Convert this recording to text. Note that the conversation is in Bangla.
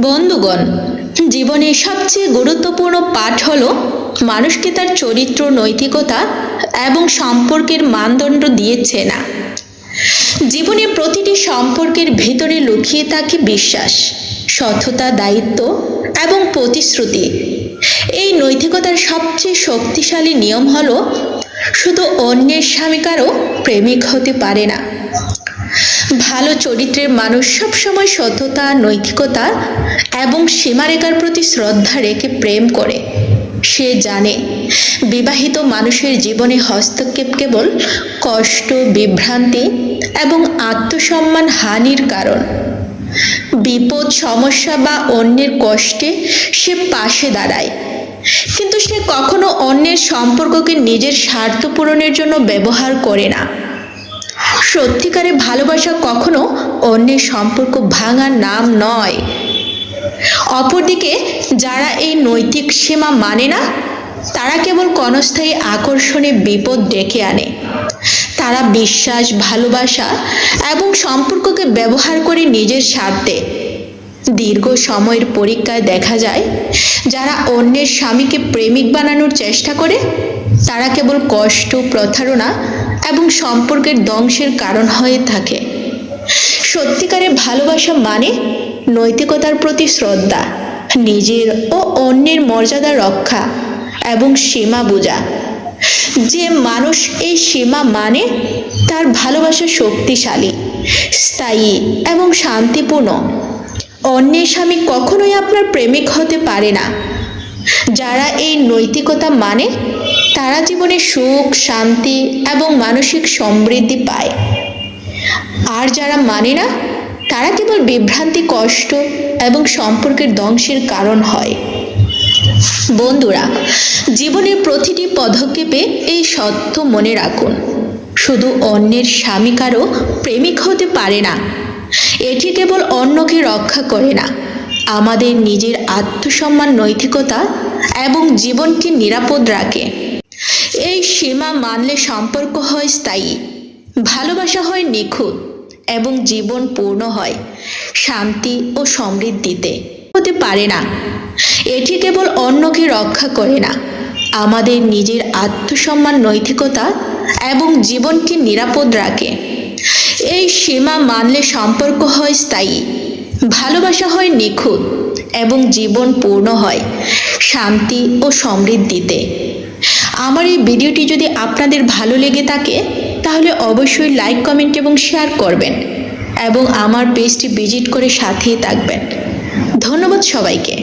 বন্ধুগণ, জীবনের সবচেয়ে গুরুত্বপূর্ণ পাঠ হলো মানুষকে তার চরিত্র, নৈতিকতা এবং সম্পর্কের মানদণ্ড দিয়ে চেনা। জীবনের প্রতিটি সম্পর্কের ভিতরে লুকিয়ে থাকে বিশ্বাস, সততা, দায়িত্ব এবং প্রতিশ্রুতি। এই নৈতিকতার সবচেয়ে শক্তিশালী নিয়ম হলো শুধু অন্যের স্বামী কারো প্রেমিক হতে পারে না। ভালো চরিত্রের মানুষ সবসময় সততা, নৈতিকতা এবং সীমারেখার প্রতি শ্রদ্ধা রেখে প্রেম করে। সে জানে বিবাহিত মানুষের জীবনে হস্তক্ষেপ কেবল কষ্ট, বিভ্রান্তি এবং আত্মসম্মান হানির কারণ। বিপদ, সমস্যা বা অন্যের কষ্টে সে পাশে দাঁড়ায়, কিন্তু সে কখনো অন্যের সম্পর্ককে নিজের স্বার্থ পূরণের জন্য ব্যবহার করে না। সত্যিকারের ভালোবাসা কখনো অন্যের সম্পর্ক ভাঙার নাম নয়। অপরদিকে যারা এই নৈতিক সীমা মানে না, তারা কেবল ক্ষণস্থায়ী আকর্ষণে বিপদ ডেকে আনে। তারা বিশ্বাস, ভালোবাসা এবং সম্পর্ককে ব্যবহার করে নিজের স্বার্থে। দীর্ঘ সময়ের পরীক্ষায় দেখা যায়, যারা অন্যের স্বামীকে প্রেমিক বানানোর চেষ্টা করে, তারা কেবল কষ্ট, প্রতারণা এবং সম্পর্কের ধ্বংসের কারণ হয়ে থাকে। সত্যিকারের ভালোবাসা মানে নৈতিকতার প্রতি শ্রদ্ধা, নিজের ও অন্যের মর্যাদা রক্ষা এবং সীমা বোঝা। যে মানুষ এই সীমা মানে, তার ভালোবাসা শক্তিশালী, স্থায়ী এবং শান্তিপূর্ণ। অন্যের স্বামী কখনোই আপনার প্রেমিক হতে পারে না। যারা এই নৈতিকতা মানে, তারা জীবনে সুখ, শান্তি এবং মানসিক সমৃদ্ধি পায়। আর যারা মানে না, তারা কেবল বিভ্রান্তি, কষ্ট এবং সম্পর্কের ধ্বংসের কারণ হয়। বন্ধুরা, জীবনের প্রতিটি পদক্ষেপে এই সত্য মনে রাখুন, শুধু অন্যের স্বামী কারো প্রেমিক হতে পারে না। এটি কেবল অন্যকে রক্ষা করে না, আমাদের নিজের আত্মসম্মান, নৈতিকতা এবং জীবনকে নিরাপদ রাখে। এই সীমা মানলে সম্পর্ক হয় স্থায়ী, ভালোবাসা হয় নিখুঁত এবং জীবন পূর্ণ হয় শান্তি ও সমৃদ্ধিতে। হতে পারে না। এটি কেবল অন্যকে রক্ষা করে না, আমাদের নিজের আত্মসম্মান, নৈতিকতা এবং জীবনকে নিরাপদ রাখে। এই সীমা মানলে সম্পর্ক হয় স্থায়ী, ভালোবাসা হয় নিখুঁত এবং জীবন পূর্ণ হয় শান্তি ও সমৃদ্ধিতে। আমার এই ভিডিওটি যদি আপনাদের ভালো লেগে থাকে, তাহলে অবশ্যই লাইক, কমেন্ট এবং শেয়ার করবেন এবং আমার পেজটি ভিজিট করে সাথেই থাকবেন। ধন্যবাদ সবাইকে।